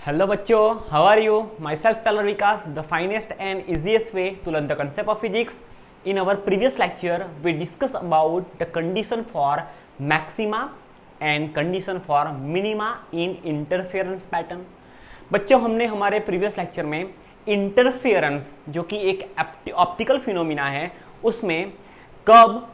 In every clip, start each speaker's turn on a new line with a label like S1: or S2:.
S1: Hello bachcho, how are you? Myself Talar Vikas, the finest and easiest way to learn the concept of physics. In our previous lecture, we discussed about the condition for maxima and condition for minima in interference pattern. बच्चों हमने हमारे previous lecture में interference जो कि एक optical phenomena है उसमें कब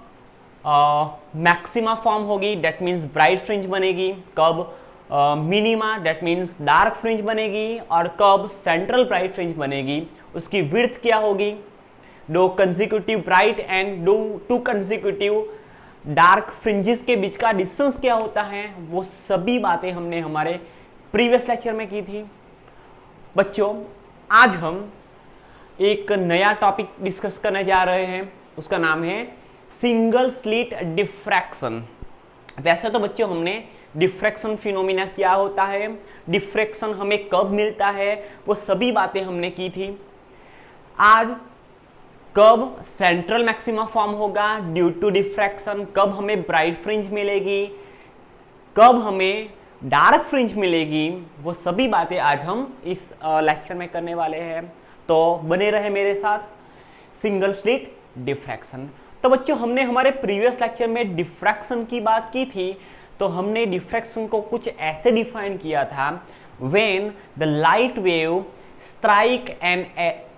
S1: मैक्सिमा फॉर्म होगी दैट मीन्स ब्राइट फ्रिंज बनेगी, कब minima that means dark fringe बनेगी और कब सेंट्रल ब्राइट फ्रिंज बनेगी, उसकी विड्थ क्या होगी, दो consecutive bright and to consecutive dark fringes के बीच का डिस्टेंस क्या होता है, वो सभी बातें हमने हमारे प्रीवियस लेक्चर में की थी। बच्चों आज हम एक नया टॉपिक डिस्कस करने जा रहे हैं, उसका नाम है सिंगल स्लिट डिफ्रैक्शन। वैसे तो बच्चों हमने डिफ्रैक्शन फिनोमिना क्या होता है, डिफ्रैक्शन हमें कब मिलता है, वो सभी बातें हमने की थी। आज कब सेंट्रल मैक्सिमा फॉर्म होगा ड्यू टू डिफ्रैक्शन, कब हमें ब्राइट फ्रिंज मिलेगी, कब हमें डार्क फ्रिंज मिलेगी, वो सभी बातें आज हम इस लेक्चर में करने वाले हैं। तो बने रहे मेरे साथ। Single slit diffraction. तो बच्चों हमने हमारे प्रीवियस लेक्चर में डिफ्रैक्शन की बात की थी, तो हमने डिफ्रैक्शन को कुछ ऐसे डिफाइन किया था, when the light wave strike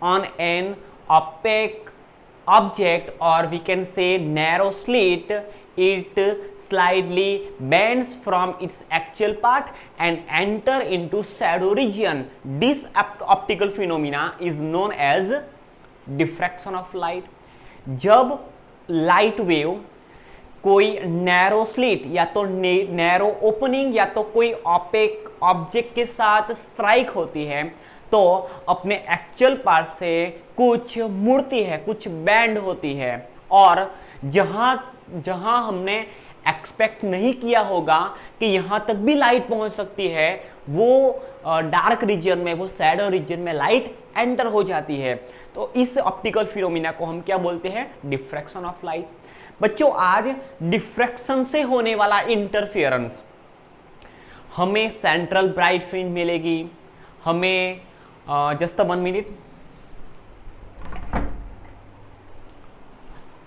S1: on an opaque object or we can say narrow slit, it slightly bends from its actual part and enter into shadow region. This optical phenomena is known as diffraction of light. जब light wave कोई narrow slit या तो narrow opening या तो कोई opaque object के साथ strike होती है तो अपने एक्चुअल पार्ट से कुछ मुड़ती है, कुछ बैंड होती है, और जहां हमने एक्सपेक्ट नहीं किया होगा कि यहां तक भी लाइट पहुंच सकती है, वो डार्क रीजन में, वो शैडो रीजन में लाइट एंटर हो जाती है। तो इस ऑप्टिकल फिनोमिना को हम क्या बोलते हैं? Diffraction of light. बच्चों आज डिफ्रैक्शन से होने वाला इंटरफेरेंस, हमें सेंट्रल ब्राइट फ्रिंज मिलेगी, हमें जस्ट 1 मिनट,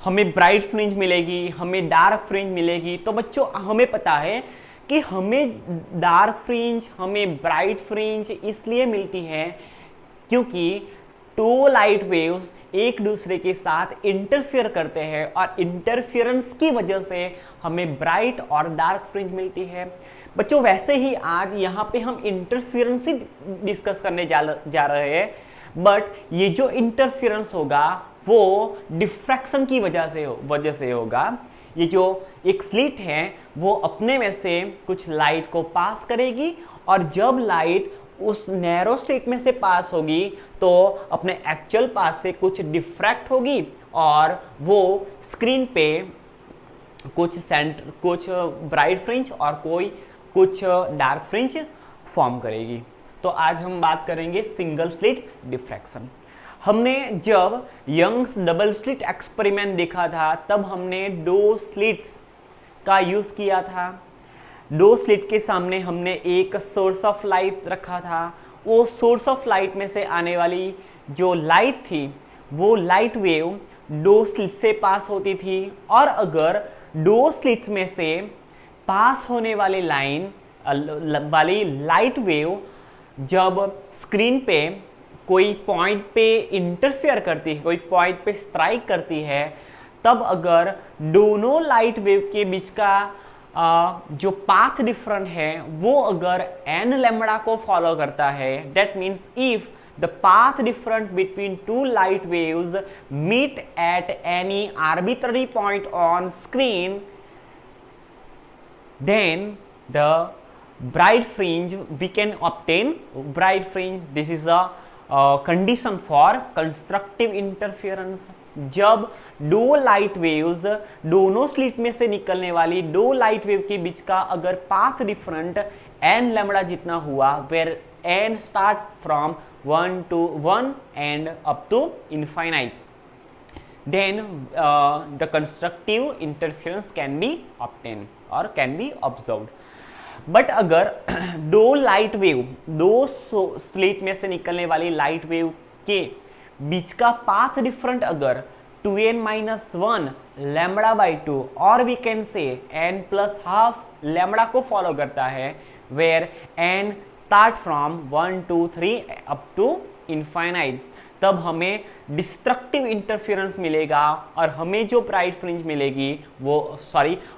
S1: हमें ब्राइट फ्रिंज मिलेगी, हमें डार्क फ्रिंज मिलेगी। तो बच्चों हमें पता है कि हमें डार्क फ्रिंज, हमें ब्राइट फ्रिंज इसलिए मिलती है क्योंकि टू लाइट वेव्स एक दूसरे के साथ इंटरफेयर करते हैं और इंटरफेरेंस की वजह से हमें ब्राइट और डार्क फ्रिंज मिलती है। बच्चों वैसे ही आज यहाँ पे हम इंटरफेरेंस ही डिस्कस करने जा रहे हैं, बट ये जो इंटरफेरेंस होगा वो डिफ्रैक्शन की वजह से होगा। ये जो एक स्लिट है वो अपने में से कुछ लाइट को पास करेगी और जब लाइट उस नैरो स्लिट में से पास होगी तो अपने एक्चुअल पास से डिफ्रैक्ट होगी और वो स्क्रीन पे कुछ ब्राइट फ्रिंज और कुछ डार्क फ्रिंज फॉर्म करेगी। तो आज हम बात करेंगे सिंगल स्लिट डिफ्रैक्शन। हमने जब यंग्स डबल स्लिट एक्सपेरिमेंट देखा था तब हमने 2 स्लिट्स का यूज किया था। 2 स्लिट के सामने हमने एक सोर्स ऑफ लाइट रखा था। वो सोर्स ऑफ लाइट में से आने वाली जो लाइट थी वो लाइट वेव 2 स्लिट से पास होती थी, और अगर 2 स्लिट्स में से पास होने वाली लाइट वेव जब स्क्रीन पे कोई पॉइंट पे इंटरफेयर करती है, कोई पॉइंट पे स्ट्राइक करती है, तब अगर दोनों लाइट वेव के बीच का जो पाथ डिफरेंट है वो अगर n लैम्बडा को फॉलो करता है, that means if the path different between 2 light waves meet at any arbitrary point on screen, then the bright fringe we can obtain bright fringe. This is a condition for constructive interference. जब 2 light waves, दोनों slit में से निकलने वाली 2 light wave के बीच का अगर path different n lambda जितना हुआ, where n start from 1 to 1 and up to infinite, then the constructive interference can be obtained or can be observed. But अगर दो स्लिट में से निकलने वाली लाइट वेव के बीच का पाथ डिफरेंट अगर 2n-1 लैम्बडा बाई 2 और we can say n plus half lambda को फॉलो करता है, where n start from 1 2 3 up to infinite, तब हमें डिस्ट्रक्टिव इंटरफेरेंस मिलेगा और हमें जो ब्राइट फ्रिंज मिलेगी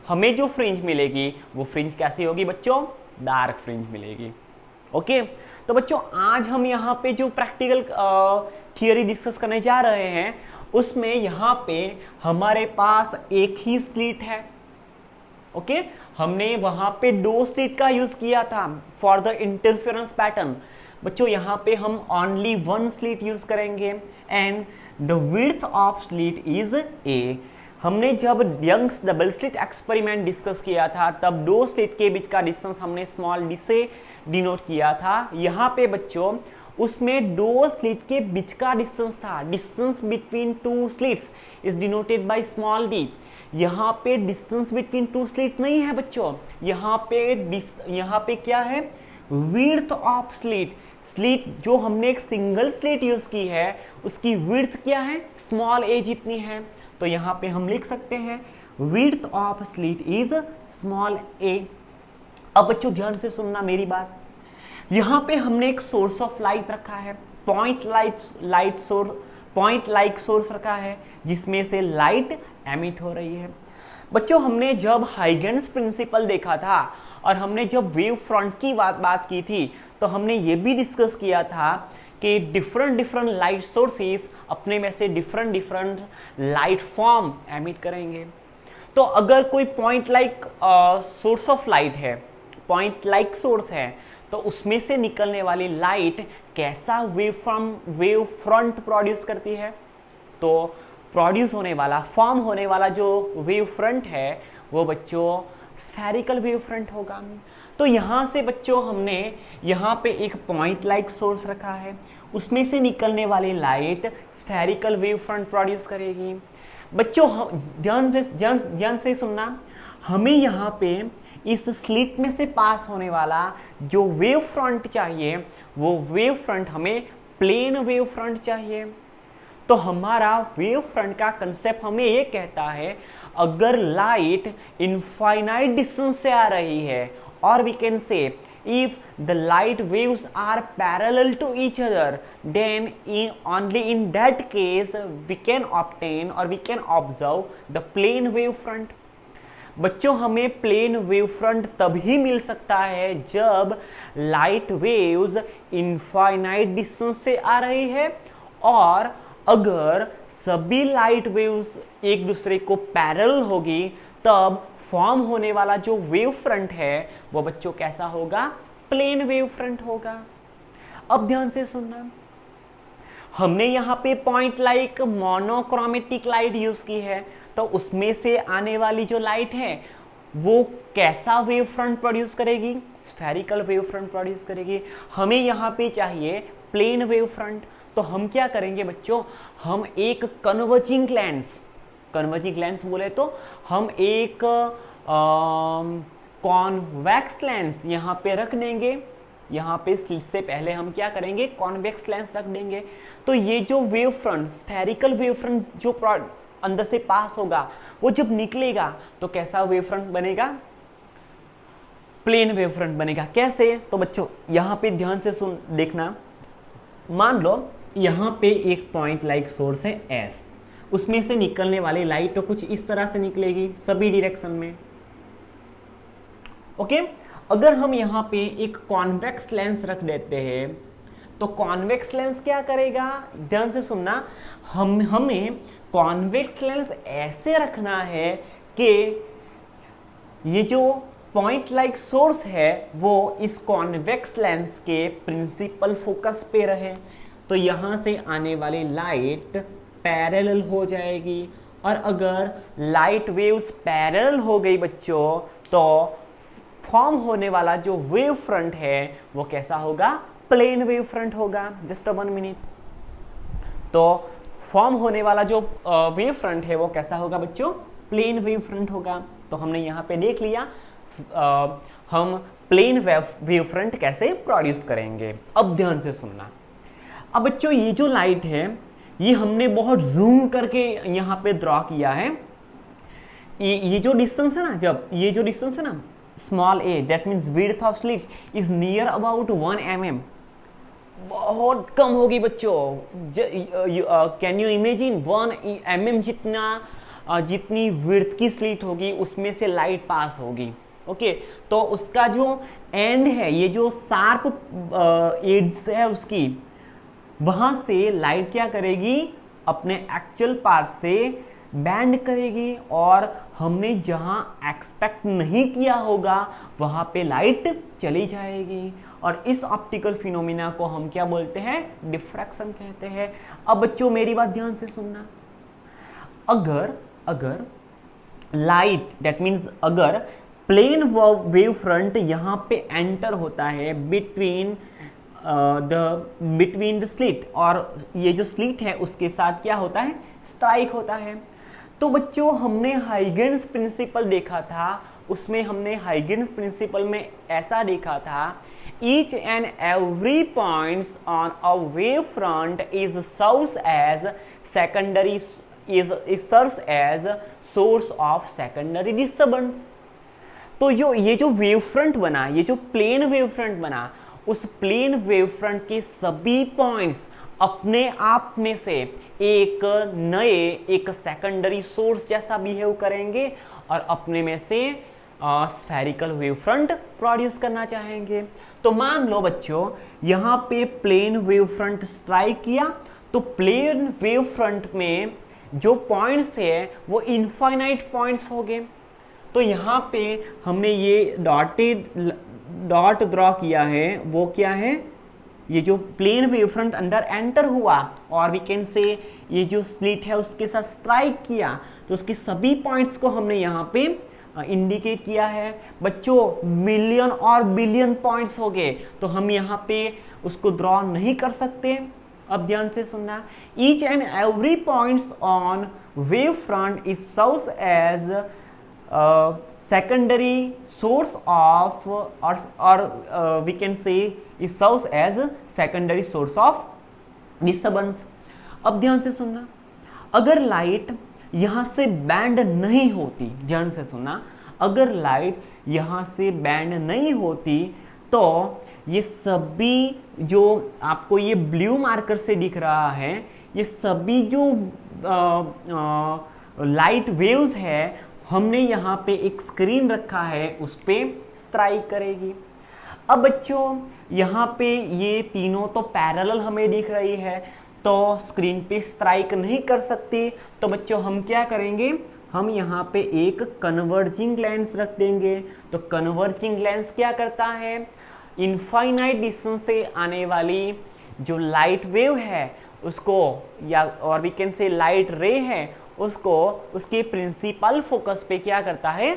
S1: हमें जो फ्रिंज मिलेगी वो फ्रिंज कैसी होगी बच्चों? डार्क फ्रिंज मिलेगी। ओके, तो बच्चों आज हम यहाँ पे जो प्रैक्टिकल थियरी डिस्कस करने जा रहे हैं उसमें यहाँ पे हमारे पास एक ही स्लिट है। ओके, हमने वहां पे दो स्लिट का यूज किया था फॉर द इंटरफेरेंस पैटर्न। बच्चों यहाँ पे हम ओनली वन स्लिट यूज करेंगे and the width of slit is a. हमने जब Young's double slit experiment discuss किया था तब दो स्लिट के बीच का डिस्टेंस हमने स्मॉल डी से डिनोट किया था। यहाँ पे बच्चों उसमें दो स्लिट के बीच का डिस्टेंस था, distance between two slits is denoted by small D. यहाँ पे डिस्टेंस बिटवीन टू स्लिट नहीं है बच्चों, यहाँ पे क्या है? Width of slit. स्लिट जो हमने एक सिंगल स्लिट यूज की है उसकी विड्थ क्या है? स्मॉल ए जितनी है। तो यहाँ पे हम लिख सकते हैं width of slit is small a. अब बच्चों ध्यान से सुनना मेरी बात, यहाँ पे हमने एक सोर्स ऑफ लाइट रखा है, पॉइंट लाइक सोर्स रखा है जिसमें से लाइट एमिट हो रही है। बच्चों हमने जब हाइगेंस प्रिंसिपल देखा था और हमने जब वेव फ्रंट की बात की थी तो हमने ये भी डिस्कस किया था कि डिफरेंट लाइट सोर्सेस अपने में से डिफरेंट लाइट फॉर्म एमिट करेंगे। तो अगर कोई point like source of light है, पॉइंट लाइक सोर्स है, तो उसमें से निकलने वाली लाइट कैसा वेव फ्रंट प्रोड्यूस करती है? तो प्रोड्यूस होने वाला, फॉर्म होने वाला जो वेव फ्रंट है वो बच्चों स्फेरिकल वेव फ्रंट होगा। तो यहाँ से बच्चों हमने यहाँ पे एक पॉइंट लाइक सोर्स रखा है, उसमें से निकलने वाली light spherical wave front produce करेगी। बच्चों ध्यान से सुनना, हमें यहाँ पे इस स्लिट में से पास होने वाला जो वेव फ्रंट चाहिए वो वेव फ्रंट हमें प्लेन वेव फ्रंट चाहिए। तो हमारा वेव फ्रंट का कंसेप्ट हमें ये कहता है अगर लाइट इनफाइनाइट डिस्टेंस से आ रही है, और we can say if the light waves are parallel to each other, then only in that case we can obtain or we can observe the plane wave front। बच्चों हमें plane wave front तभी मिल सकता है जब light waves infinite distance से आ रही है और अगर सभी लाइट वेव्स एक दूसरे को पैरेलल होगी तब फॉर्म होने वाला जो वेव फ्रंट है वो बच्चों कैसा होगा? प्लेन वेव फ्रंट होगा। अब ध्यान से सुनना, हमने यहाँ पे point like monochromatic light use की है, तो उसमें से आने वाली जो लाइट है वो कैसा वेव फ्रंट प्रोड्यूस करेगी? स्फेरिकल वेव फ्रंट प्रोड्यूस करेगी। हमें यहाँ पे चाहिए प्लेन वेव फ्रंट, तो हम क्या करेंगे बच्चों? हम एक कन्वर्जिंग लेंस बोले तो हम एक कॉन्वेक्स लेंस यहाँ पे रख देंगे। यहाँ पे स्लिट से पहले हम क्या करेंगे? कॉन्वेक्स लेंस रख देंगे। तो ये जो wave front, spherical wave front जो अंदर से पास होगा वो जब निकलेगा तो कैसा वेव फ्रंट बनेगा? प्लेन वेव फ्रंट बनेगा। कैसे? तो बच्चों यहाँ पे ध्यान से देखना, मान लो यहाँ पे एक पॉइंट लाइक सोर्स है एस, उसमें से निकलने वाली लाइट तो कुछ इस तरह से निकलेगी सभी डायरेक्शन में। ओके, अगर हम यहाँ पे एक कॉन्वेक्स लेंस रख देते हैं तो कॉन्वेक्स लेंस क्या करेगा? ध्यान से सुनना, हमें कॉन्वेक्स लेंस ऐसे रखना है कि ये जो पॉइंट लाइक सोर्स है वो इस कॉन्वेक्स लेंस के प्रिंसिपल फोकस पे रहे। तो यहाँ से आने वाली लाइट पैरेलल हो जाएगी, और अगर लाइट वेव्स पैरेलल हो गई बच्चों तो फॉर्म होने वाला जो वेव फ्रंट है वो कैसा होगा? प्लेन वेव फ्रंट होगा। Just 1 minute. तो फॉर्म होने वाला जो वेव फ्रंट है वो कैसा होगा बच्चों? प्लेन वेव फ्रंट होगा। तो हमने यहाँ पे देख लिया हम प्लेन वेव फ्रंट कैसे प्रोड्यूस करेंगे। अब ध्यान से सुनना। अब बच्चों ये जो लाइट है ये हमने बहुत जूम करके यहाँ पे ड्रॉ किया है। ये जो डिस्टेंस है ना, जब ये जो डिस्टेंस है ना small A, that means width of slit is near about 1 mm, बहुत कम होगी बच्चों। कैन यू इमेजिन 1 mm जितनी विड्थ की स्लिट होगी उसमें से लाइट पास होगी। ओके तो उसका जो एंड है, ये जो शार्प एड्स है उसकी, वहां से लाइट क्या करेगी, अपने एक्चुअल पार्ट से बैंड करेगी और हमने जहां एक्सपेक्ट नहीं किया होगा वहां पे लाइट चली जाएगी। और इस ऑप्टिकल फिनोमिना को हम क्या बोलते हैं, डिफ्रैक्शन कहते हैं। अब बच्चों मेरी बात ध्यान से सुनना। अगर लाइट, दैट मीन्स अगर प्लेन वेव फ्रंट यहाँ पे एंटर होता है बिटवीन द स्लिट, और ये जो स्लिट है उसके साथ क्या होता है, स्ट्राइक होता है। तो बच्चों हमने हाइगेन्स प्रिंसिपल देखा था, उसमें हमने हाइगेन्स प्रिंसिपल में ऐसा देखा था, each and every points on a wave front is serves as secondary serves as source of secondary disturbance। तो ये जो वेव फ्रंट बना, ये जो प्लेन वेव फ्रंट बना, उस प्लेन वेव फ्रंट के सभी पॉइंट्स अपने आप में से एक सेकेंडरी सोर्स जैसा बिहेव करेंगे और अपने में से स्फेरिकल वेव फ्रंट प्रोड्यूस करना चाहेंगे। तो मान लो बच्चों यहाँ पे प्लेन वेव फ्रंट स्ट्राइक किया, तो प्लेन वेव फ्रंट में जो पॉइंट्स है वो इनफाइनाइट पॉइंट्स हो गए। तो यहाँ पे हमने ये डॉट ड्रॉ किया है, वो क्या है, ये जो प्लेन वेव फ्रंट अंदर एंटर हुआ और वी कैन से ये जो स्लिट है उसके साथ स्ट्राइक किया, तो उसके सभी पॉइंट्स को हमने यहाँ पे इंडिकेट किया है। बच्चों मिलियन और बिलियन पॉइंट्स हो गए, तो हम यहाँ पे उसको ड्रॉ नहीं कर सकते। अब ध्यान से सुनना। Each and every points on wave front is serves as secondary source of or we can say it serves as secondary source of disturbance। अब ध्यान से सुनना। अगर लाइट यहां से बैंड नहीं होती, ध्यान से सुनना, अगर लाइट यहां से बैंड नहीं होती तो ये सभी जो आपको ये ब्लू मार्कर से दिख रहा है, ये सभी जो लाइट वेव्स है, हमने यहाँ पे एक स्क्रीन रखा है, उस पर स्ट्राइक करेगी। अब बच्चों यहाँ पे ये तीनों तो पैरेलल हमें दिख रही है, तो स्क्रीन पे स्ट्राइक नहीं कर सकती। तो बच्चों हम क्या करेंगे, हम यहाँ पे एक कन्वर्जिंग लेंस रख देंगे। तो कन्वर्जिंग लेंस क्या करता है, इनफाइनाइट डिस्टेंस से आने वाली जो लाइट वेव है उसको, या और वी कैन से लाइट रे है, उसको उसके प्रिंसिपल फोकस पे क्या करता है,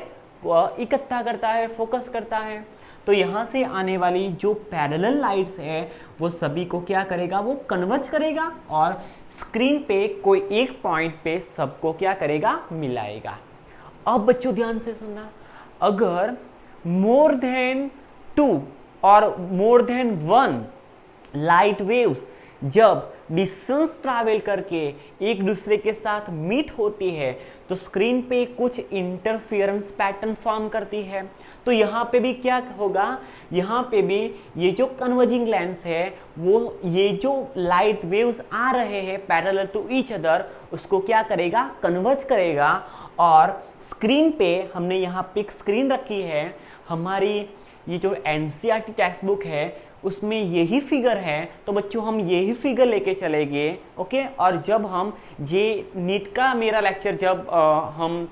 S1: इकट्ठा करता है, फोकस करता है। तो यहाँ से आने वाली जो पैरेलल लाइट्स है वो सभी को क्या करेगा, वो कन्वर्ज करेगा और स्क्रीन पे कोई एक पॉइंट पे सबको क्या करेगा, मिलाएगा। अब बच्चों ध्यान से सुनना। अगर मोर देन 2 और मोर देन 1 लाइट वेव्स जब डिस्टेंस ट्रैवल करके एक दूसरे के साथ मीट होती है तो स्क्रीन पे कुछ इंटरफियरेंस पैटर्न फॉर्म करती है। तो यहाँ पे भी क्या होगा, यहाँ पे भी ये जो कन्वर्जिंग लेंस है वो ये जो लाइट वेव्स आ रहे हैं पैरेलल टू ईच अदर, उसको क्या करेगा, कन्वर्ज करेगा। और स्क्रीन पे हमने यहाँ पे एक स्क्रीन रखी है, हमारी ये जो एनसीईआरटी टेक्स्ट बुक है उसमें यही फिगर है। तो बच्चों हम यही फिगर लेके चलेंगे, ओके। और जब हम जे नीट का मेरा लेक्चर जब हम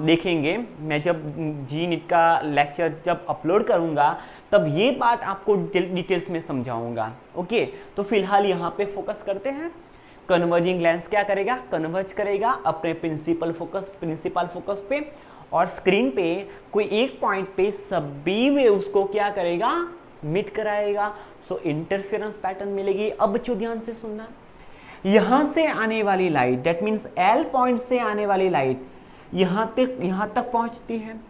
S1: देखेंगे, मैं जब जी नीट का लेक्चर जब अपलोड करूंगा तब ये बात आपको डिटेल्स में समझाऊंगा, ओके। तो फिलहाल यहाँ पे फोकस करते हैं। कन्वर्जिंग लेंस क्या करेगा, कन्वर्ज करेगा अपने प्रिंसिपल फोकस पे, और स्क्रीन पे कोई एक पॉइंट पे सभी वेव्स को क्या करेगा, मीट कराएगा। सो इंटरफेरेंस पैटर्न मिलेगी। अब बच्चों ध्यान से सुनना, यहां से आने वाली light, that means L point से आने वाली लाइट यहां तक पहुंचती है।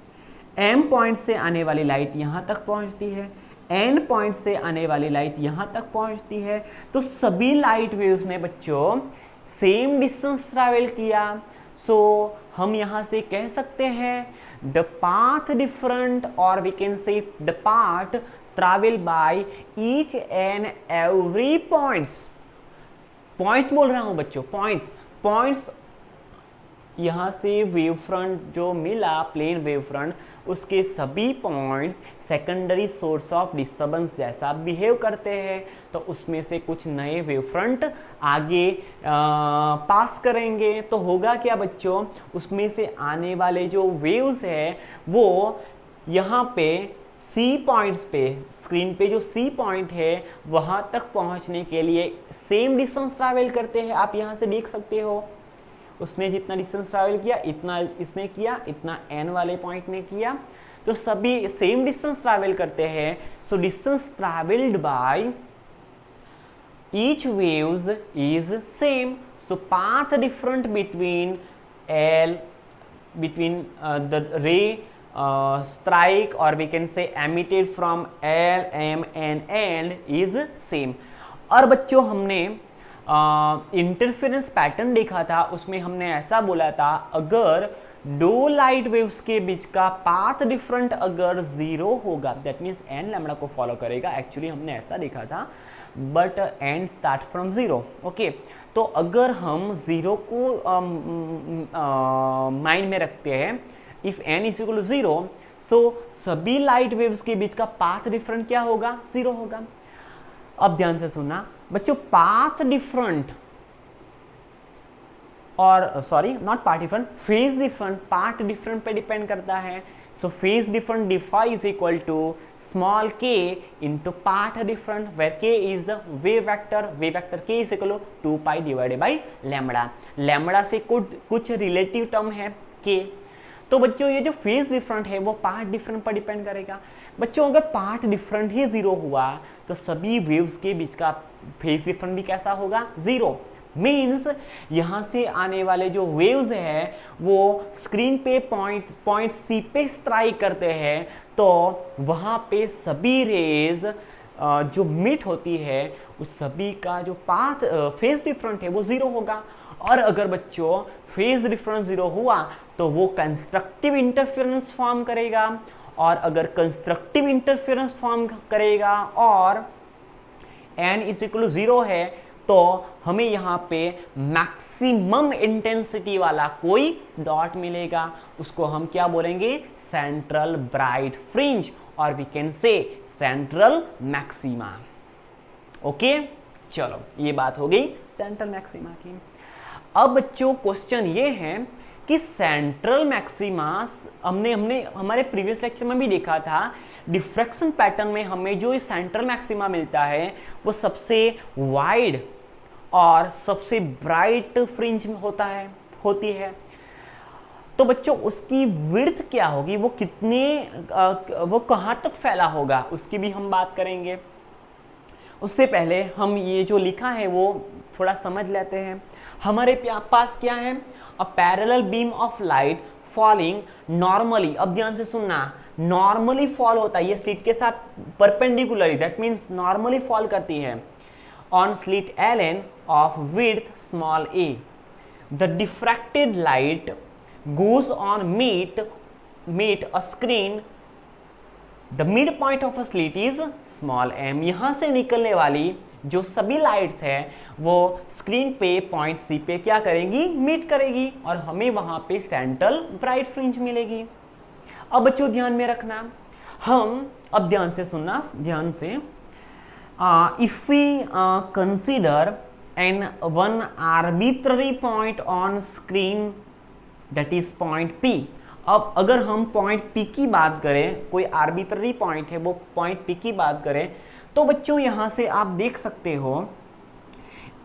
S1: M पॉइंट से आने वाली लाइट यहाँ तक पहुँचती है, N पॉइंट से आने वाली लाइट यहाँ तक पहुँचती है। तो सभी लाइट वेव्स ने बच्चों सेम डिस्टेंस ट्रैवल किया। सो हम यहाँ से कह सकते हैं द पाथ डिफरेंट, और we can say the path travel by each and every points. Points बोल रहा हूं बच्चों, पॉइंट्स यहाँ से वेव फ्रंट जो मिला, प्लेन वेव फ्रंट, उसके सभी points secondary source of disturbance जैसा बिहेव करते हैं। तो उसमें से कुछ नए वेव फ्रंट आगे पास करेंगे। तो होगा क्या बच्चों, उसमें से आने वाले जो वेव्स है वो यहाँ पे सी पॉइंट्स पे, स्क्रीन पे जो सी पॉइंट है वहाँ तक पहुँचने के लिए सेम डिस्टेंस ट्रैवल करते हैं। आप यहाँ से देख सकते हो, उसने जितना डिस्टेंस ट्रैवल किया इतना इसने किया, इतना एन वाले पॉइंट ने किया। तो सभी सेम डिस्टेंस ट्रैवल करते हैं। So distance travelled by each waves is same. So path different between the रे strike, or we can say emitted from L, M and N is same। और बच्चों हमने इंटरफेरेंस पैटर्न देखा था, उसमें हमने ऐसा बोला था अगर दो लाइट वेव्स के बीच का पाथ डिफरेंट अगर 0 होगा, दैट मीन्स एन लैम्बडा को फॉलो करेगा। एक्चुअली हमने ऐसा देखा था, but n start from 0। Okay, तो अगर हम 0 को माइंड में रखते हैं, if n is equal to 0, so सभी लाइट वेव्स के बीच का पाथ डिफरेंट क्या होगा, 0 होगा। अब ध्यान से सुनना बच्चों, पाथ डिफरेंट और sorry not path different, phase different path different पे डिपेंड करता है। So phase different differ is equal to small k into path different, where k is the wave vector k is equal to 2 pi divided by lambda. Lambda से कुछ relative term है k। तो बच्चों ये जो phase different है वो path different पर डिपेंड करेगा। बच्चों अगर पाथ डिफरेंट ही 0 हुआ तो सभी वेव्स के बीच का फेज डिफरेंट भी कैसा होगा, 0। मीन्स यहाँ से आने वाले जो वेव्स है वो स्क्रीन पे पॉइंट सी पे स्ट्राइक करते हैं, तो वहाँ पे सभी रेज जो मीट होती है उस सभी का जो पाथ फेज डिफरेंट है वो 0 होगा। और अगर बच्चों फेज डिफरेंस 0 हुआ तो वो कंस्ट्रक्टिव इंटरफेरेंस फॉर्म करेगा, और अगर कंस्ट्रक्टिव इंटरफेरेंस फॉर्म करेगा और n इज इक्वल टू 0 है, तो हमें यहाँ पे मैक्सिमम इंटेंसिटी वाला कोई डॉट मिलेगा। उसको हम क्या बोलेंगे, सेंट्रल ब्राइट फ्रिंज, और we can say central maxima. Okay, चलो ये बात हो गई सेंट्रल मैक्सिमा की। अब बच्चों क्वेश्चन ये है कि सेंट्रल मैक्सिमा हमने हमारे प्रीवियस लेक्चर में भी देखा था, डिफ्रैक्शन पैटर्न में हमें जो सेंट्रल मैक्सिमा मिलता है वो सबसे वाइड और सबसे ब्राइट फ्रिंज होती है। तो बच्चों उसकी विड्थ क्या होगी, वो वो कहाँ तक फैला होगा, उसकी भी हम बात करेंगे। उससे पहले हम ये जो लिखा है वो थोड़ा समझ लेते हैं। हमारे पास क्या है, a parallel beam of light falling normally. अब ध्यान से सुनना, नॉर्मली फॉल होता है ये स्लिट के साथ perpendicularly, that means normally fall करती है on slit Ln of width small a. The diffracted light goes on meet a screen. The midpoint of a slit is small m. यहाँ से निकलने वाली जो सभी लाइट्स है वो स्क्रीन पे पॉइंट सी पे क्या करेंगी, मीट करेगी, और हमें वहां पे सेंट्रल ब्राइट फ्रिंज मिलेगी। अब बच्चों ध्यान में रखना, हम अब ध्यान से सुनना, ध्यान से, if we consider one arbitrary point on screen that is point P। अब अगर हम पॉइंट P की बात करें, कोई आर्बिट्ररी पॉइंट है वो पॉइंट P की बात करें, तो बच्चों यहां से आप देख सकते हो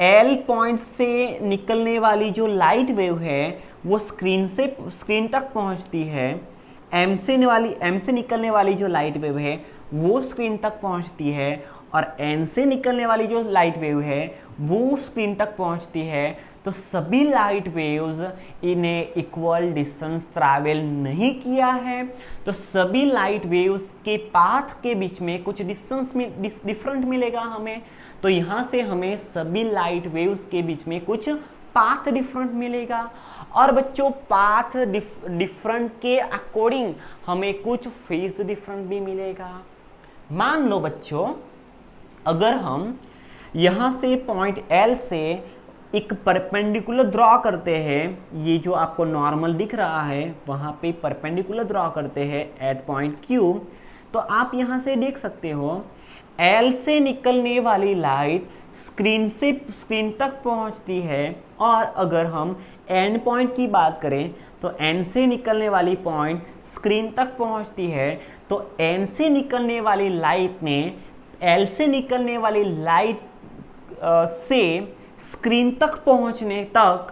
S1: L पॉइंट से निकलने वाली जो लाइट वेव है वो स्क्रीन तक पहुंचती है। M से निकलने वाली जो लाइट वेव है वो स्क्रीन तक पहुंचती है और एन से निकलने वाली जो लाइट वेव है वो स्क्रीन तक पहुंचती है, तो सभी लाइट वेव्स इन्हें इक्वल डिस्टेंस ट्रैवल नहीं किया है, तो सभी लाइट वेव्स के पाथ के बीच में कुछ डिस्टेंस में डिफरेंट मिलेगा हमें। तो यहाँ से हमें सभी लाइट वेव्स के बीच में कुछ पाथ डिफरेंट मिलेगा। और बच्चों पाथ डिफरेंट के अकॉर्डिंग हमें कुछ फेज डिफरेंट भी मिलेगा। मान लो बच्चों, अगर हम यहाँ से पॉइंट L से एक परपेंडिकुलर ड्रॉ करते हैं, ये जो आपको नॉर्मल दिख रहा है वहाँ पे परपेंडिकुलर ड्रॉ करते हैं एट पॉइंट Q, तो आप यहाँ से देख सकते हो L से निकलने वाली लाइट स्क्रीन तक पहुँचती है, और अगर हम एंड पॉइंट की बात करें तो N से निकलने वाली पॉइंट स्क्रीन तक पहुँचती है, तो N से निकलने वाली लाइट ने L से निकलने वाली लाइट से स्क्रीन तक पहुंचने तक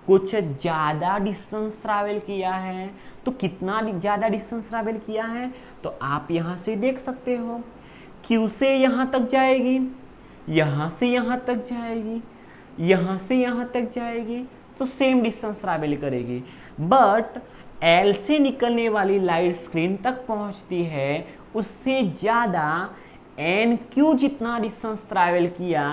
S1: कुछ ज़्यादा डिस्टेंस ट्रैवल किया है। तो कितना ज़्यादा डिस्टेंस ट्रैवल किया है, तो आप यहाँ से देख सकते हो Q से यहाँ तक जाएगी, यहाँ से यहाँ तक जाएगी, यहाँ से यहाँ तक जाएगी, तो सेम डिस्टेंस ट्रैवल करेगी। बट L से निकलने वाली लाइट स्क्रीन तक पहुँचती है, उससे ज़्यादा NQ जितना डिस्टेंस ट्रैवल किया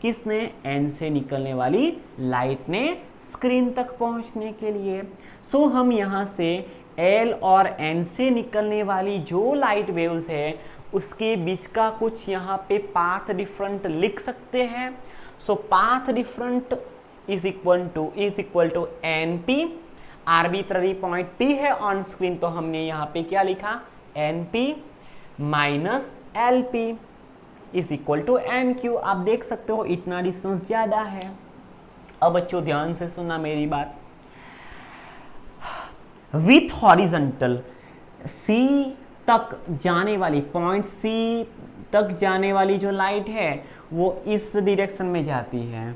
S1: किसने, N से निकलने वाली लाइट ने स्क्रीन तक पहुंचने के लिए। सो हम यहाँ से L और N से निकलने वाली जो लाइट वेव्स है उसके बीच का कुछ यहाँ पे पाथ डिफरेंट लिख सकते हैं। So path different is equal to NP, arbitrary point P है ऑन स्क्रीन, तो हमने यहाँ पे क्या लिखा, NP minus LP is equal to NQ। आप देख सकते हो इतना डिस्टेंस ज्यादा है। अब बच्चों ध्यान से सुनना मेरी बात, विथ हॉरिजॉन्टल C तक जाने वाली, पॉइंट C तक जाने वाली जो लाइट है वो इस डायरेक्शन में जाती है,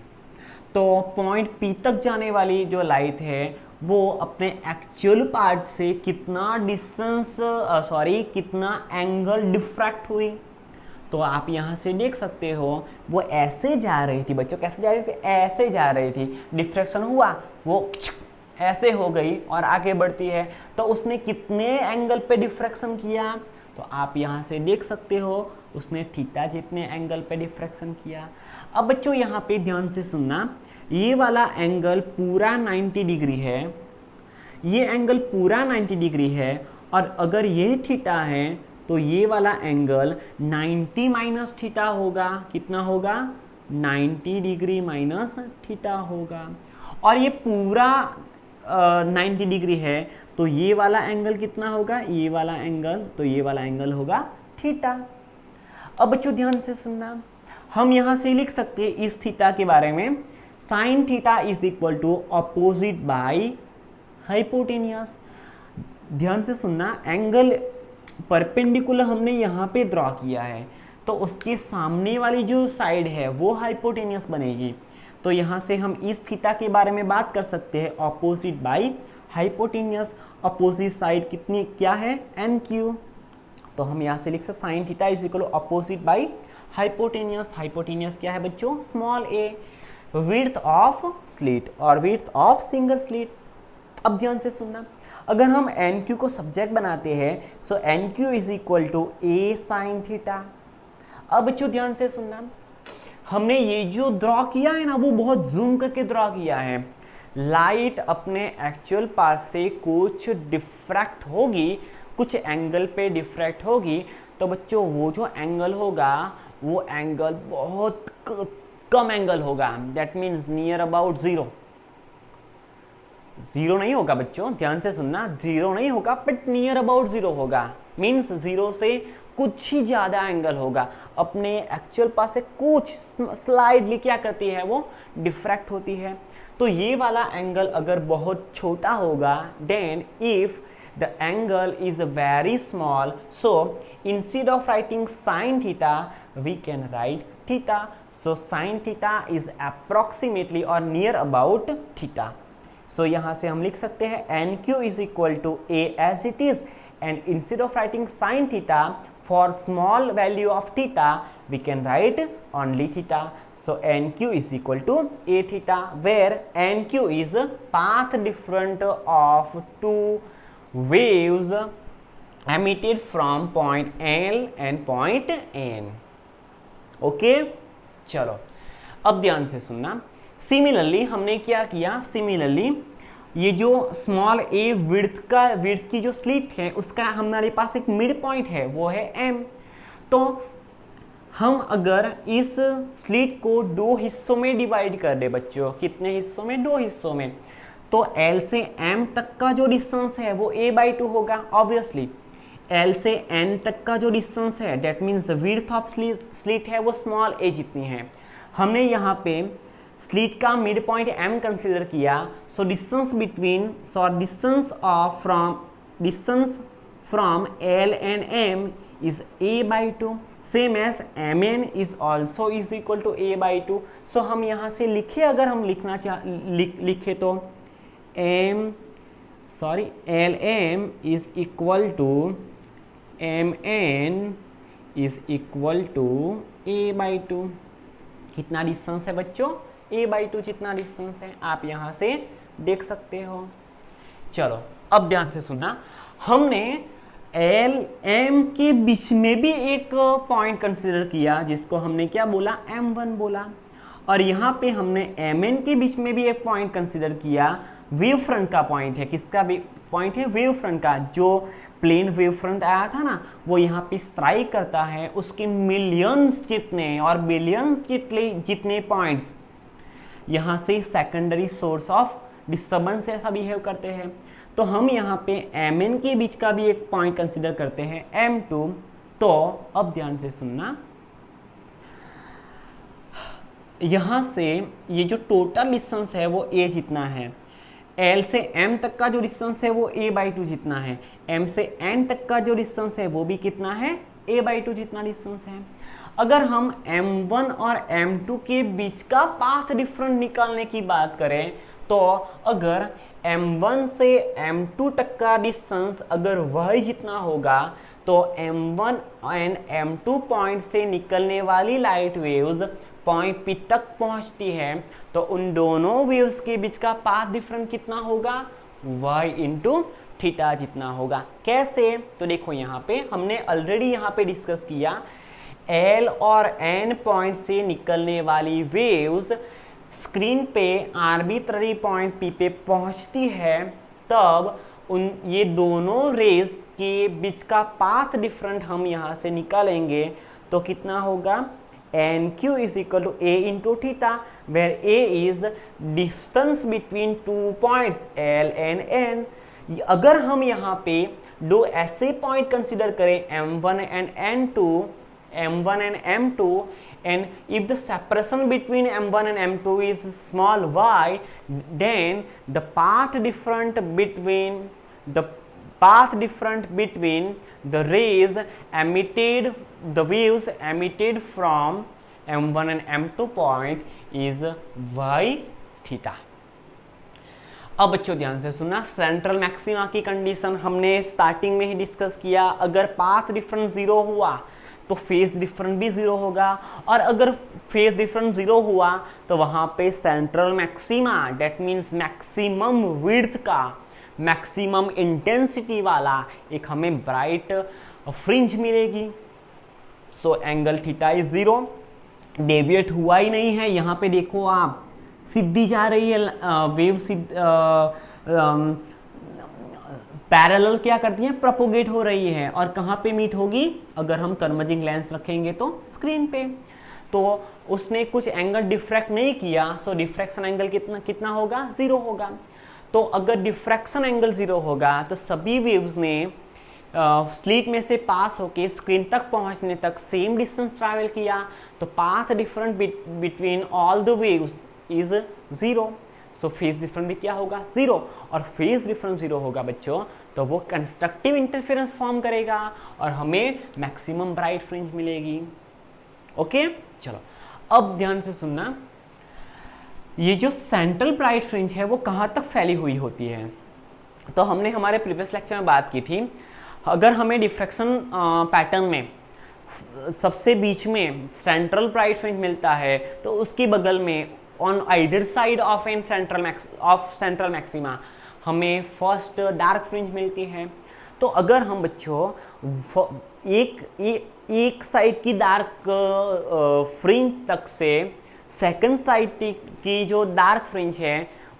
S1: तो पॉइंट P तक जाने वाली जो लाइट है वो अपने एक्चुअल पार्ट से कितना डिस्टेंस कितना एंगल डिफ्रैक्ट हुई, तो आप यहाँ से देख सकते हो वो ऐसे जा रही थी। बच्चों कैसे जा रही थी, ऐसे जा रही थी, डिफ्रैक्शन हुआ, वो ऐसे हो गई और आगे बढ़ती है, तो उसने कितने एंगल पे डिफ्रैक्शन किया, तो आप यहाँ से देख सकते हो उसने थीटा जितने एंगल पे डिफ्रैक्शन किया। अब बच्चों यहाँ पे ध्यान से सुनना, ये वाला एंगल पूरा 90 डिग्री है, ये एंगल पूरा 90 डिग्री है, और अगर ये थीटा है तो ये वाला एंगल 90 माइनस थीटा होगा। कितना होगा, 90 डिग्री माइनस थीटा होगा। और ये पूरा 90 डिग्री है, तो ये वाला एंगल कितना होगा, ये वाला एंगल, तो ये वाला एंगल होगा थीटा। अब बच्चों ध्यान से सुनना, हम यहाँ से लिख सकते हैं इस थीटा के बारे में, sine theta is equal to opposite by hypotenuse. ध्यान से सुनना, एंगल परपेंडिकुलर हमने यहाँ पे ड्रॉ किया है, तो उसके सामने वाली जो साइड है वो हाइपोटेनियस बनेगी, तो यहाँ से हम इस थीटा के बारे में बात कर सकते हैं, opposite by hypotenuse. Opposite side कितनी क्या है, NQ, तो हम यहाँ से लिख सकते sine theta is equal to opposite by hypotenuse. Hypotenuse क्या है बच्चों, small a, width of slit और विड्थ ऑफ सिंगल स्लिट। अब ध्यान से सुनना, अगर हम NQ को सब्जेक्ट बनाते हैं, so NQ is equal to A sine theta. अब बच्चों ध्यान से सुनना, हमने ये जो ड्रॉ किया है ना वो बहुत जूम करके ड्रॉ किया है। लाइट अपने एक्चुअल पाथ से कुछ डिफ्रैक्ट होगी, कुछ एंगल पे डिफ्रैक्ट होगी, तो बच्चों वो जो एंगल होगा वो एंगल बहुत कम एंगल होगा, that means near about zero. Zero नहीं होगा बच्चों, ध्यान से सुनना, जीरो नहीं होगा बट नियर अबाउट जीरो होगा, मीन्स जीरो से कुछ ही ज्यादा एंगल होगा, अपने एक्चुअल पास से कुछ स्लाइडली क्या करती है वो डिफ्रैक्ट होती है। तो ये वाला एंगल अगर बहुत छोटा होगा, then if the angle is very small, so instead of writing sin theta we can write theta, so sin theta is approximately or near about theta. So यहाँ से हम लिख सकते हैं NQ is equal to A as it is, and instead of writing sin theta for small value of theta we can write only theta. So nq is equal to a theta, where nq is path difference of two waves emitted from point L and point N. Okay चलो अब ध्यान से सुनना. Similarly हमने क्या किया, similarly ये जो स्मॉल ए विड्थ की जो स्लिट है उसका हमारे पास एक मिड पॉइंट है, वो है m. तो हम अगर इस स्लिट को दो हिस्सों में डिवाइड कर दे बच्चों, कितने हिस्सों में, दो हिस्सों में, तो L से M तक का जो डिस्टेंस है वो a/2 होगा. ऑब्वियसली L से N तक का जो डिस्टेंस है that means width of slit है वो स्मॉल a जितनी है. हमने यहाँ पे स्लिट का मिड पॉइंट m कंसीडर किया. So distance between distance from L and M is a/2, same as mn is also is equal to a/2. So हम यहाँ से लिखे, अगर हम लिखे तो Lm is equal to mn is equal to a/2. कितना डिस्टेंस है बच्चों, a/2 जितना डिस्टेंस है, आप यहाँ से देख सकते हो. चलो अब ध्यान से सुनना. हमने L M के बीच में भी एक पॉइंट कंसीडर किया जिसको हमने क्या बोला, M1 बोला. और यहाँ पे हमने Mn के बीच में भी एक पॉइंट कंसीडर किया, वेव फ्रंट का पॉइंट है. किसका पॉइंट है, वेव फ्रंट का. जो प्लेन वेव फ्रंट आया था ना वो यहाँ पे स्ट्राइक करता है, उसके मिलियंस जितने और बिलियंस जितने पॉइंट्स यहाँ से सेकेंडरी सोर्स ऑफ डिस्टर्बेंस जैसा बिहेव करते हैं. तो हम यहाँ पे Mn के बीच का भी एक पॉइंट कंसीडर करते हैं M2. तो अब ध्यान से सुनना, यहाँ से ये जो टोटल डिस्टेंस है वो a जितना है. L से M तक का जो डिस्टेंस है वो a/2 जितना है. M से N तक का जो डिस्टेंस है वो भी कितना है, a/2 जितना डिस्टेंस है. अगर हम M1 और M2 के बीच का पाथ डिफरेंस निकालने की बात करें तो अगर M1 से M2 तक का डिस्टेंस अगर वही जितना होगा तो M1 एंड M2 पॉइंट से निकलने वाली लाइट वेव्स पॉइंट P तक पहुंचती है, तो उन दोनों वेव्स के बीच का पाथ डिफरेंस कितना होगा, y इंटू थीटा जितना होगा. कैसे, तो देखो यहाँ पे हमने ऑलरेडी यहाँ पे डिस्कस किया, L और N पॉइंट से निकलने वाली वेव्स स्क्रीन पे आर्बिट्ररी पॉइंट P पे पहुंचती है, तब ये दोनों रेस के बीच का पाथ डिफरेंट हम यहाँ से निकालेंगे. तो कितना होगा, nq is equal to a into theta, where a is distance between two points L and N. अगर हम यहाँ पे दो ऐसे पॉइंट कंसिडर करें M1 and M2, and if the separation between M1 and M2 is small y, then the path difference between the rays emitted, the waves emitted from M1 and M2 point is y theta. अब बच्चों ध्यान से सुनना, central maxima की condition हमने starting में ही discuss किया. अगर पाथ डिफरेंस 0 हुआ तो फेज डिफरेंस भी 0 होगा, और अगर फेज डिफरेंस 0 हुआ तो वहां पे central maxima that means maximum width का, मैक्सिमम इंटेंसिटी वाला एक हमें ब्राइट फ्रिंज मिलेगी. So angle theta is 0, deviate हुआ ही नहीं है. यहाँ पे देखो आप, सीधी जा रही है वेव, पैरेलल क्या करती है, प्रोपोगेट हो रही है. और कहाँ पे मीट होगी, अगर हम कन्वर्जिंग लेंस रखेंगे तो स्क्रीन पे. तो उसने कुछ एंगल डिफ्रैक्ट नहीं किया, सो डिफ्रैक्शन एंगल कितना होगा, 0 होगा. तो अगर डिफ्रैक्शन एंगल 0 होगा तो सभी वेव्स ने स्लिट में से पास होके स्क्रीन तक पहुंचने तक सेम डिस्टेंस ट्रैवल किया, तो path difference between all the waves is 0. So phase difference भी क्या होगा, 0. और फेज डिफरेंस 0 होगा बच्चों तो वो कंस्ट्रक्टिव इंटरफेरेंस फॉर्म करेगा और हमें मैक्सिमम ब्राइट फ्रिंज मिलेगी. ओके चलो अब ध्यान से सुनना, ये जो सेंट्रल ब्राइट फ्रिंज है वो कहाँ तक फैली हुई होती है. तो हमने हमारे प्रीवियस लेक्चर में बात की थी, अगर हमें डिफ्रैक्शन पैटर्न में सबसे बीच में सेंट्रल ब्राइट फ्रिंज मिलता है तो उसके बगल में on आइडर side of N central maxima हमें फर्स्ट डार्क फ्रिंज मिलती है। तो अगर हम बच्चों एक साइड की डार्क फ्रिंज तक से सेकंड साइड की जो डार्क फ्रिंज है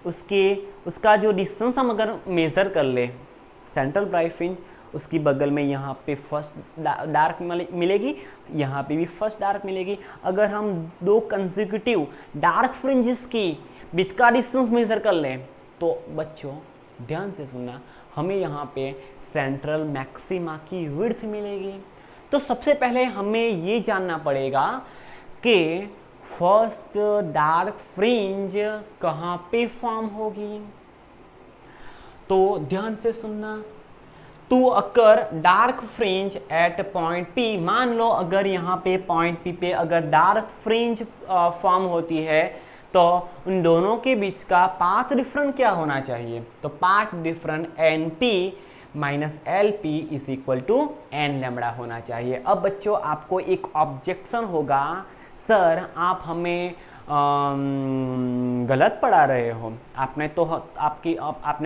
S1: उसका जो डिस्टेंस हम अगर मेज़र कर ले सेंट्रल ब्राइट फ्रिंज, उसकी बगल में यहाँ पे फर्स्ट डार्क मिलेगी, यहाँ पे भी फर्स्ट डार्क मिलेगी। अगर हम दो कंसेक्यूटिव डार्क फ्रिंजेस की बीच का डिस्टेंस मेज़र कर लें तो बच्चों ध्यान से सुनना, हमें यहाँ पे सेंट्रल मैक्सिमा की विड्थ मिलेगी। तो सबसे पहले हमें ये जानना पड़ेगा कि फर्स्ट डार्क फ्रिंज कहाँ पे फॉर्म होगी। तो ध्यान से सुनना, to occur dark fringe at point P, मान लो अगर यहाँ पे पॉइंट पी पे अगर डार्क फ्रिंज फॉर्म होती है तो उन दोनों के बीच का पाथ डिफरेंस क्या होना चाहिए, तो path difference N P minus L P is equal to n lambda होना चाहिए। अब बच्चों आपको एक ऑब्जेक्शन होगा, सर आप हमें गलत पढ़ा रहे हो। आपने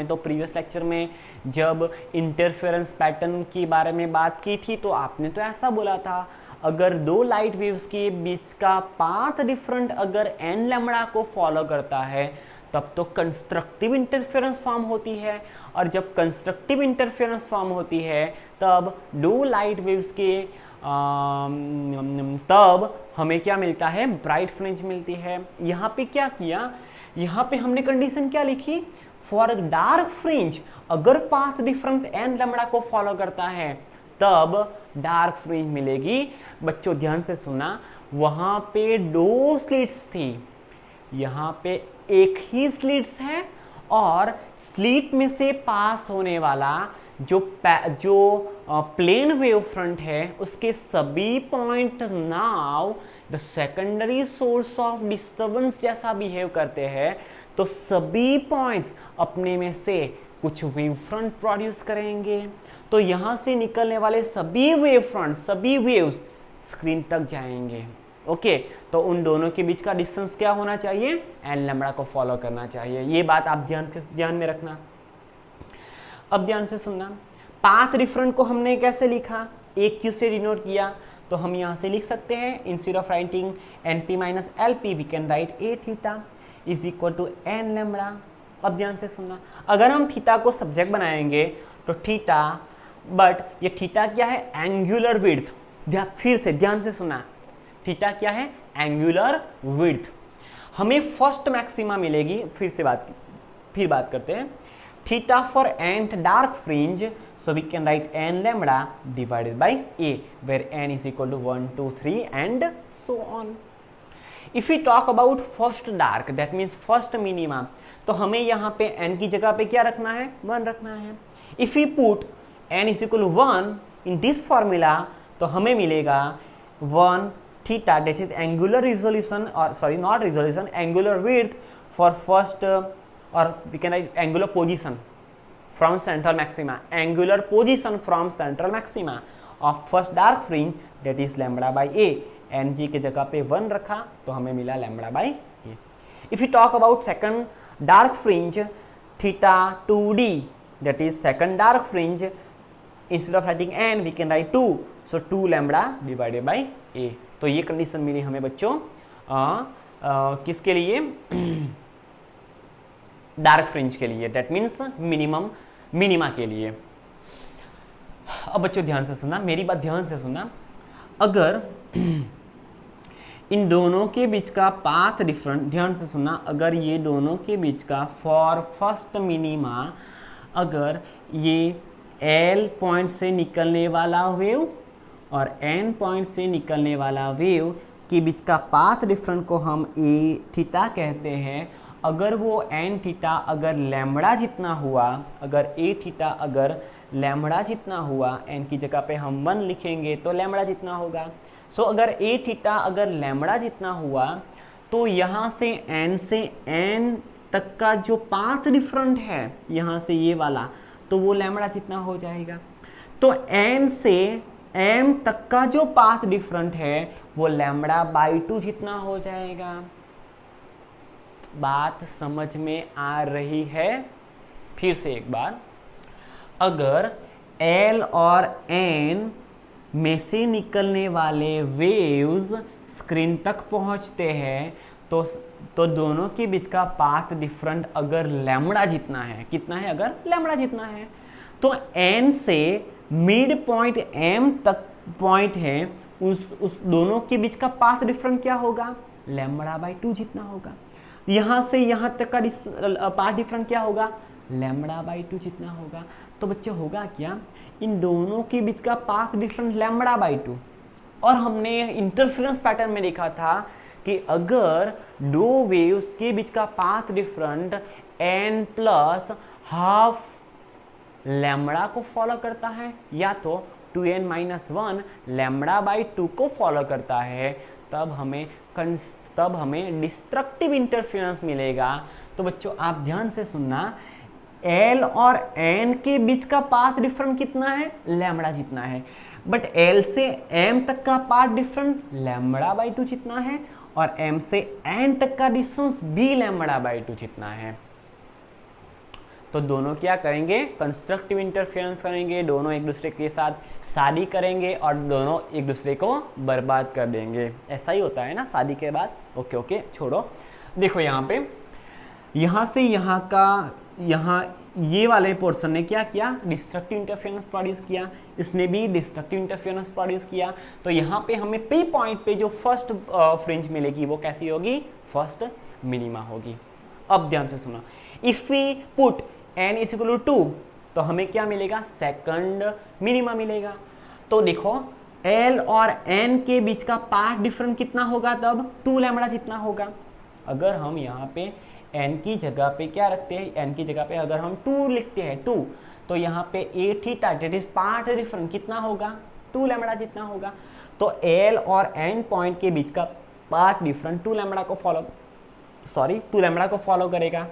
S1: तो प्रीवियस लेक्चर में जब इंटरफेरेंस पैटर्न के बारे में बात की थी तो आपने तो ऐसा बोला था, अगर दो लाइट वेव्स के बीच का पाथ डिफरेंट अगर एन लैम्बडा को फॉलो करता है तब तो कंस्ट्रक्टिव इंटरफेरेंस फॉर्म होती है, और जब कंस्ट्रक्टिव इंटरफेरेंस फॉर्म होती है तब दो लाइट वेव्स के तब हमें क्या मिलता है, ब्राइट फ्रिंज मिलती है। यहाँ पे क्या किया, यहाँ पे हमने कंडीशन क्या लिखी, फॉर डार्क फ्रिंज अगर पाथ डिफरेंट एन लैम्बडा को फॉलो करता है तब डार्क फ्रिंज मिलेगी। बच्चों ध्यान से सुना, वहां पे दो स्लिट्स थी, यहाँ पे एक ही स्लिट्स है और स्लिट में से पास होने वाला जो प्लेन वेव फ्रंट है उसके सभी point now the secondary source of disturbance जैसा बिहेव करते हैं, तो सभी पॉइंट्स अपने में से कुछ वेव फ्रंट प्रोड्यूस करेंगे। तो यहाँ से निकलने वाले सभी वेव फ्रंट, सभी वेव्स स्क्रीन तक जाएंगे। ओके, तो उन दोनों के बीच का डिस्टेंस क्या होना चाहिए, एन लैम्बडा को फॉलो करना चाहिए। ये बात आप ध्यान में रखना। अब ध्यान से सुनना, पाथ डिफरेंट को हमने कैसे लिखा, एक क्यू से डिनोट किया, तो हम यहाँ से लिख सकते हैं instead of writing N P minus L P we can write a theta is equal to n lambda. अब ध्यान से सुनना, अगर हम थीटा को सब्जेक्ट बनाएंगे तो थीटा, बट ये थीटा क्या है, एंगुलर विड्थ। फिर से ध्यान से सुना, थीटा क्या है, एंगुलर विड्थ। हमें फर्स्ट मैक्सिमा मिलेगी, फिर बात करते हैं, theta for nth dark fringe, so we can write n lambda divided by a where n is equal to 1 2 3 and so on. If we talk about first dark, that means first minima, तो हमें यहाँ पे n की जगह पे क्या रखना है, 1 रखना है। If we put n is equal to 1 in this formula, तो हमें मिलेगा 1 theta, that is angular resolution, or sorry not resolution, angular width for first or we can write angular position from central maxima, angular position from central maxima of first dark fringe, that is lambda by a। n g के जगह पे 1 रखा तो हमें मिला lambda by a। if we talk about second dark fringe, theta 2d, that is second dark fringe, instead of writing n we can write 2, so 2 lambda divided by a। तो ये condition मिली हमें बच्चों किसके लिए, डार्क फ्रिंज के लिए, that means minima के लिए। अब बच्चों ध्यान से सुनना, मेरी बात ध्यान से सुनना, अगर इन दोनों के बीच का पाथ डिफरेंट, ध्यान से सुनना, अगर ये दोनों के बीच का फॉर फर्स्ट मिनिमा, अगर ये एल पॉइंट से निकलने वाला वेव और एन पॉइंट से निकलने वाला वेव के बीच का पाथ डिफरेंट को हम ए थीटा कहते हैं। अगर वो एन थीटा अगर लैम्बडा जितना हुआ, अगर ए थीटा अगर लैम्बडा जितना हुआ, एन की जगह पे हम 1 लिखेंगे तो लैम्बडा जितना होगा। सो अगर ए थीटा अगर लैम्बडा जितना हुआ तो यहाँ से एन तक का जो पाथ डिफरेंट है यहाँ से ये वाला, तो वो लैम्बडा जितना हो जाएगा। तो n से m तक का जो पाथ डिफरेंट है वो लैम्बडा बाई 2 जितना हो जाएगा। बात समझ में आ रही है? फिर से एक बार, अगर L और N में से निकलने वाले वेव्स स्क्रीन तक पहुंचते हैं तो दोनों के बीच का पाथ डिफरेंट अगर लैम्बडा जितना है, कितना है? अगर लैम्बडा जितना है, तो N से मिड पॉइंट M तक पॉइंट है, उस दोनों के बीच का पाथ डिफरेंट क्या होगा? लैम्बडा बाई 2 जितना होगा। यहां से यहां तक का पाथ डिफरेंट क्या होगा? लैम्बडा बाई 2 जितना होगा। तो बच्चे होगा क्या? इन दोनों के बीच का पाथ डिफरेंस लैम्बडा बाई 2। और हमने इंटरफेरेंस पैटर्न में देखा था कि अगर दो वेव्स के बीच का path different n plus half lambda को फॉलो करता है या तो 2n माइनस 1 लैम्बडा बाई 2 को फॉलो करता है, तब हमें डिस्ट्रक्टिव इंटरफेरेंस मिलेगा। तो बच्चों आप ध्यान से सुनना, L और N के बीच का पाथ डिफरेंस कितना है? लैम्बडा जितना है। बट L से M तक का पाथ डिफरेंस लैम्बडा बाई 2 जितना है और M से N तक का डिस्टेंस भी लैम्बडा बाई 2 जितना है। तो दोनों क्या करेंगे? कंस्ट्रक्टिव इंटरफेरेंस करेंगे, दोनों एक दूसरे के साथ शादी करेंगे और दोनों एक दूसरे को बर्बाद कर देंगे। ऐसा ही होता है ना शादी के बाद। ओके छोड़ो। देखो यहाँ पे, यहाँ से यहाँ का, यहाँ ये वाले पोर्शन ने क्या किया? डिस्ट्रक्टिव इंटरफेरेंस प्रोड्यूस किया, इसने भी डिस्ट्रक्टिव इंटरफेरेंस प्रोड्यूस किया। तो यहाँ पे हमें पी पॉइंट पे जो फर्स्ट फ्रिंज मिलेगी वो कैसी होगी? फर्स्ट मिनिमा होगी। अब ध्यान से सुनो, if we put n is equal to 2 तो हमें क्या मिलेगा? सेकंड मिनिमा मिलेगा। तो देखो L और N के बीच का पाथ डिफरेंस कितना होगा? तब 2 लैम्बडा जितना होगा। अगर हम यहाँ पे n की जगह पे क्या रखते हैं? n की जगह पे अगर हम 2 लिखते हैं 2, तो यहाँ पे a theta that is path difference कितना होगा? 2 लैम्बडा जितना होगा। तो L और N पॉइंट के बीच का पाथ डिफरेंस 2 लैम्बडा को फॉलो करेगा।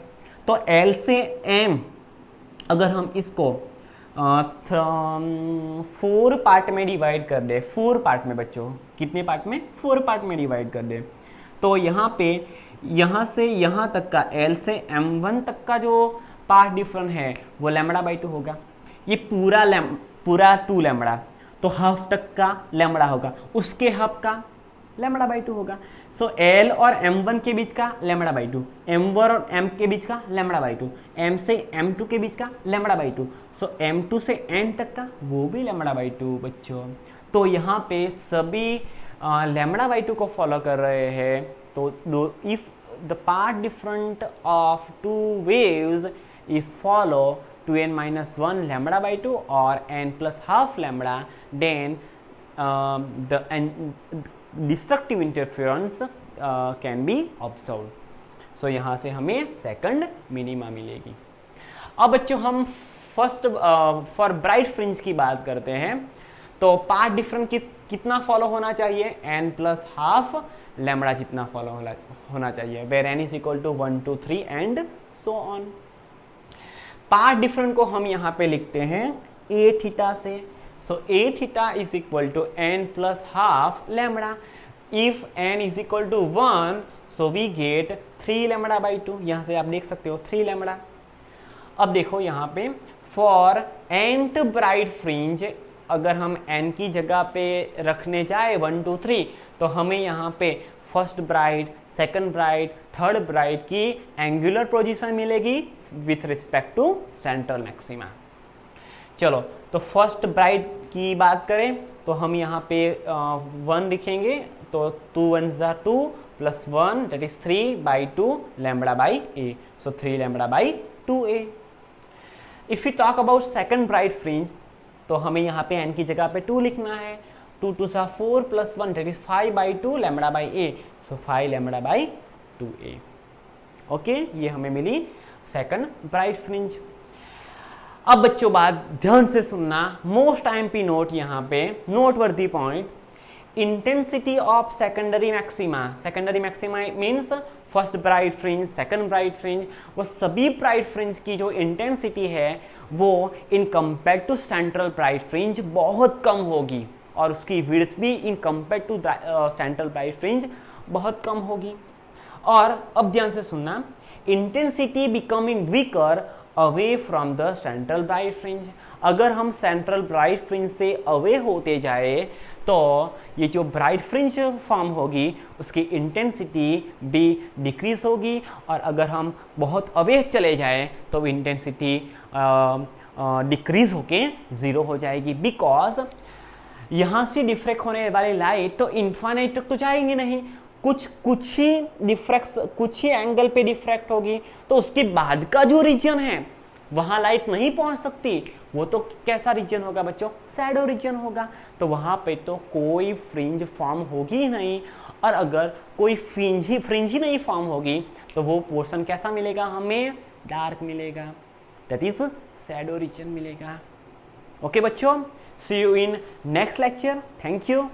S1: तो L से M अगर हम इसको 4 पार्ट में डिवाइड कर दे, 4 पार्ट में बच्चों, कितने पार्ट में? 4 पार्ट में डिवाइड कर दे, तो यहाँ पे यहाँ से यहाँ तक का L से M1 तक का जो पाथ डिफरेंस है वो लैम्बडा बाई 2 होगा। ये पूरा 2 लैम्बडा, तो हाफ तक का लैम्बडा होगा, उसके हाफ का लैम्बडा बाई 2 होगा। सो L और M1 के बीच का लैम्बडा बाई 2, M1 और M के बीच का लैम्बडा बाई 2, M से M2 के बीच का लैम्बडा बाई 2, सो M2 से N तक का वो भी लैम्बडा बाई 2 बच्चों। तो यहाँ पे सभी लैम्बडा बाई 2 को फॉलो कर रहे हैं। तो if the path different of 2 waves is follow 2n minus 1 lambda by 2 or n plus half lambda, then the destructive interference can be observed. So यहाँ से हमें सेकंड मिनिमा मिलेगी। अब बच्चों हम फर्स्ट फॉर ब्राइट फ्रिंज की बात करते हैं। तो पाथ डिफरेंस कितना फॉलो होना चाहिए? n प्लस हाफ लैम्बडा जितना फॉलो होना चाहिए, where n is equal to 1 2 3 and so on. Path difference को हम यहाँ पे लिखते हैं a थीटा से। So a theta is equal to n plus half lambda. If n is equal to 1 so we get 3 lambda by 2। यहाँ से आप देख सकते हो 3 लैम्बडा। अब देखो यहाँ पे फॉर nth ब्राइट फ्रिंज अगर हम n की जगह पे रखने जाए 1 2 3, तो हमें यहाँ पे first bright, second bright, third bright की एंगुलर पोजीशन मिलेगी with respect to central maxima. चलो तो फर्स्ट ब्राइट की बात करें तो हम यहाँ पे 1 लिखेंगे, तो 2 1 ज़ा 2 plus 1 that is 3 by 2 lambda by a, so 3 lambda by 2a। If you talk about second bright fringe तो हमें यहाँ पे n की जगह पे 2 लिखना है, 2 2 ज़ा 4 plus 1 that is 5 by 2 lambda by a, so 5 lambda by 2a। Okay, ये हमें मिली सेकंड ब्राइट फ्रिंज। अब बच्चों बात ध्यान से सुनना, मोस्ट आईएमपी नोट यहाँ पे noteworthy point, intensity of secondary maxima, secondary maxima means first bright fringe, second bright fringe, वो सभी ब्राइट फ्रिंज की जो इंटेंसिटी है वो in compare to central bright fringe बहुत कम होगी, और उसकी विड्थ भी in compare to central bright fringe बहुत कम होगी। और अब ध्यान से सुनना, intensity becoming weaker away from the central bright fringe, अगर हम सेंट्रल ब्राइट फ्रिंज से अवे होते जाए तो ये जो ब्राइट फ्रिंज फॉर्म होगी उसकी इंटेंसिटी भी डिक्रीज होगी, और अगर हम बहुत अवे चले जाए तो इंटेंसिटी डिक्रीज होके ज़ीरो हो जाएगी, बिकॉज यहाँ से डिफ्रेक्ट होने वाली लाइट तो इन्फाइनाइट तक तो जाएंगे नहीं, कुछ ही एंगल पे डिफ्रैक्ट होगी, तो उसके बाद का जो रीजन है वहां लाइट नहीं पहुंच सकती, वो तो कैसा रीजन होगा बच्चों, शैडो रीजन होगा, तो वहां पे तो कोई फ्रिंज फॉर्म होगी ही नहीं, और अगर कोई फ्रिंज ही नहीं फॉर्म होगी तो वो पोर्शन कैसा मिलेगा हमें, डार्क मिलेगा, दैट इज शैडो रीजन मिलेगा। ओके बच्चों, see you in next lecture, thank you.